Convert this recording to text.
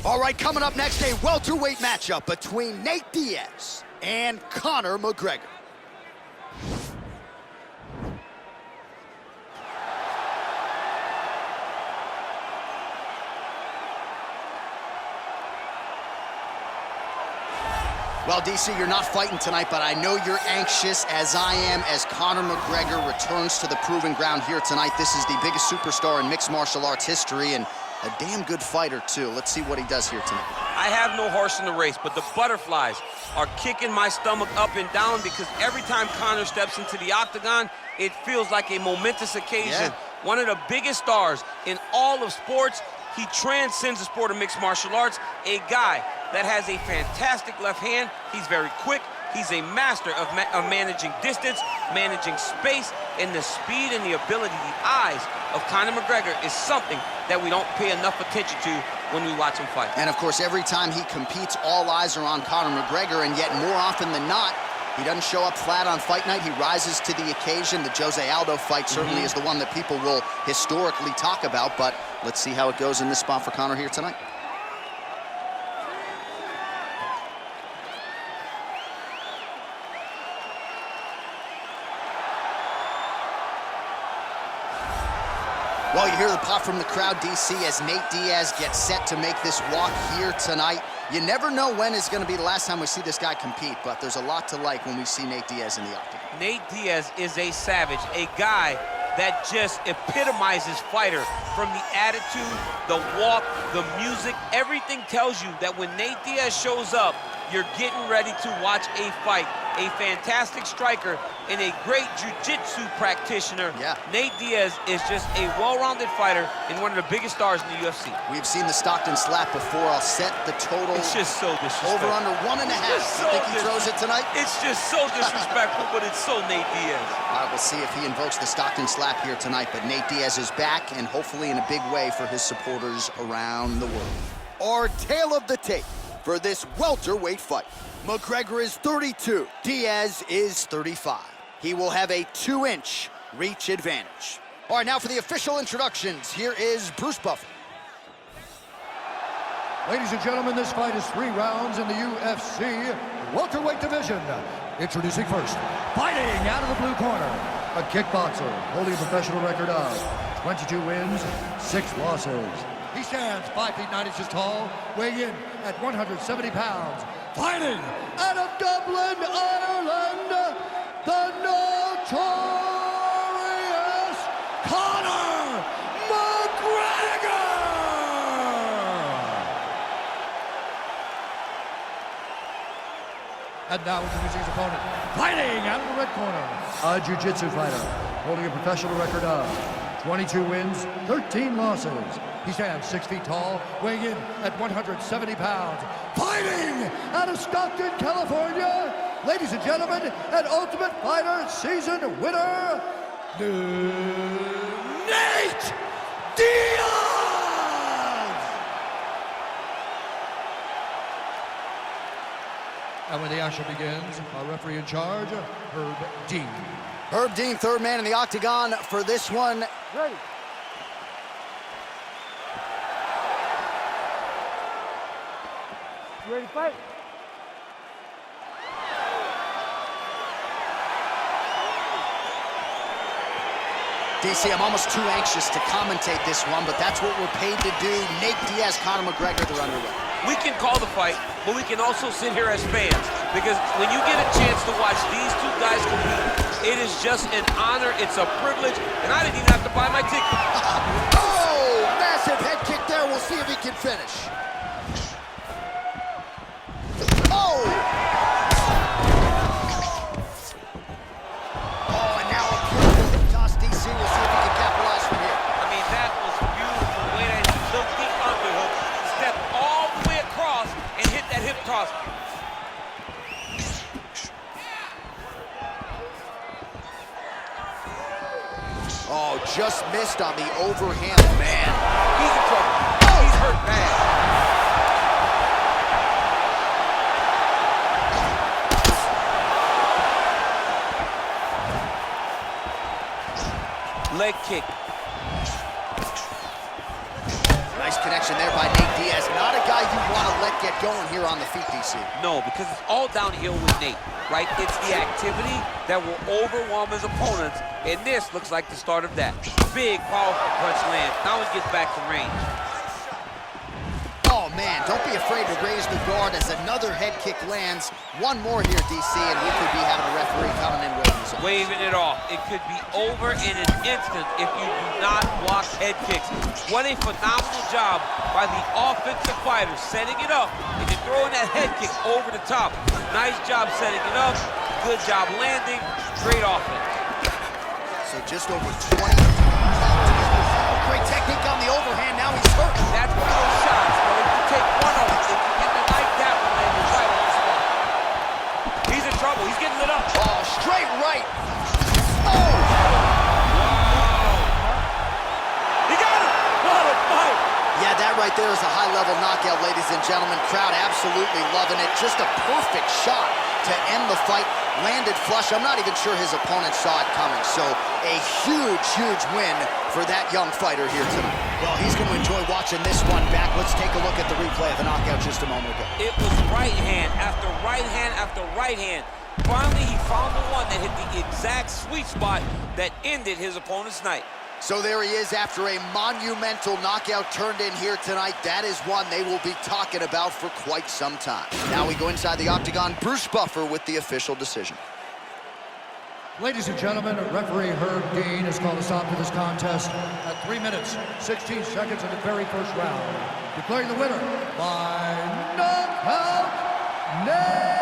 All right, coming up next, a welterweight matchup between Nate Diaz and Conor McGregor. Well, DC, you're not fighting tonight, but I know you're anxious, as I am, as Conor McGregor returns to the proving ground here tonight. This is the biggest superstar in mixed martial arts history, and a damn good fighter, too. Let's see what he does here tonight. I have no horse in the race, but the butterflies are kicking my stomach up and down because every time Conor steps into the octagon, it feels like a momentous occasion. Yeah. One of the biggest stars in all of sports. He transcends the sport of mixed martial arts. A guy that has a fantastic left hand. He's very quick. He's a master of managing distance, managing space, and the speed and the ability, the eyes of Conor McGregor is something that we don't pay enough attention to when we watch him fight. And of course, every time he competes, all eyes are on Conor McGregor, and yet more often than not, he doesn't show up flat on fight night. He rises to the occasion. The Jose Aldo fight certainly is the one that people will historically talk about, but let's see how it goes in this spot for Conor here tonight. Well, you hear the pop from the crowd, DC, as Nate Diaz gets set to make this walk here tonight. You never know when is going to be the last time we see this guy compete, but there's a lot to like when we see Nate Diaz in the octagon. Nate Diaz is a savage, a guy that just epitomizes fighter. From the attitude, the walk, the music, everything tells you that when Nate Diaz shows up, you're getting ready to watch a fight. A fantastic striker and a great jiu-jitsu practitioner. Yeah. Nate Diaz is just a well-rounded fighter and one of the biggest stars in the UFC. We've seen the Stockton slap before. I'll set the total. It's just so disrespectful. Over under 1.5. You think he throws it tonight? It's just so disrespectful, but it's so Nate Diaz. All right, we'll see if he invokes the Stockton slap here tonight, but Nate Diaz is back, and hopefully in a big way for his supporters around the world. Our tale of the tape for this welterweight fight. McGregor is 32, Diaz is 35. He will have a 2-inch reach advantage. All right, now for the official introductions, here is Bruce Buffer. Ladies and gentlemen, this fight is 3 rounds in the UFC welterweight division. Introducing first, fighting out of the blue corner, a kickboxer holding a professional record of 22 wins, 6 losses. He stands 5 feet 9 inches tall, weighing in at 170 pounds. Fighting out of Dublin, Ireland, the notorious Conor McGregor! And now introducing his opponent, fighting out of the red corner, a jiu-jitsu fighter, holding a professional record of 22 wins, 13 losses. He stands 6 feet tall, weighing in at 170 pounds. Fighting out of Stockton, California, ladies and gentlemen, an Ultimate Fighter season winner, Nate Diaz! And when the action begins, our referee in charge, Herb Dean. Herb Dean, third man in the octagon for this one. Ready. You ready to fight? DC, I'm almost too anxious to commentate this one, but that's what we're paid to do. Nate Diaz, Conor McGregor, they're underway. We can call the fight, but we can also sit here as fans, because when you get a chance to watch these two guys compete, it is just an honor, it's a privilege, and I didn't even have to buy my ticket. Oh, massive head kick there. We'll see if he can finish. Oh! Oh, and now a beautiful hip toss, DC. We'll see if he can capitalize from here. I mean, that was beautiful, the way that he took the underhook, stepped all the way across, and hit that hip toss. Oh, just missed on the overhand. Man, he's in trouble. Oh, he's hurt bad. Leg kick. Nice connection there by Nate Diaz. Not a guy you get going here on the feet, DC. No, because it's all downhill with Nate, right? It's the activity that will overwhelm his opponents, and this looks like the start of that. Big, powerful punch lands. Now he gets back to range. Oh, man, don't be afraid to raise the guard as another head kick lands. One more here, DC, and we could be having a referee coming in waving this off. Waving it off. It could be over in an instant if you do not block head kicks. What a phenomenal job by the offensive fighter, setting it up and then throwing that head kick over the top. Nice job setting it up. Good job landing. Great offense. So just over 20. Great technique on the overhand. Now he's hurt. That's one of those shots, bro. If you take one of them, if you get the like that one, man, you're right on the spot. He's in trouble. He's getting lit up. Oh, straight right. Oh! Wow. He got him. What a fight. Yeah, that right there is a high-level knockout, ladies and gentlemen. Crowd absolutely loving it. Just a perfect shot to end the fight. Landed flush. I'm not even sure his opponent saw it coming. So a huge, huge win for that young fighter here tonight. Well, he's going to enjoy watching this one back. Let's take a look at the replay of the knockout just a moment ago. It was right hand after right hand after right hand. Finally, he found the one that hit the exact sweet spot that ended his opponent's night. So there he is after a monumental knockout turned in here tonight. That is one they will be talking about for quite some time. Now we go inside the Octagon. Bruce Buffer with the official decision. Ladies and gentlemen, referee Herb Dean has called a stop to this contest at 3 minutes, 16 seconds of the very first round. Declaring the winner by knockout, Nate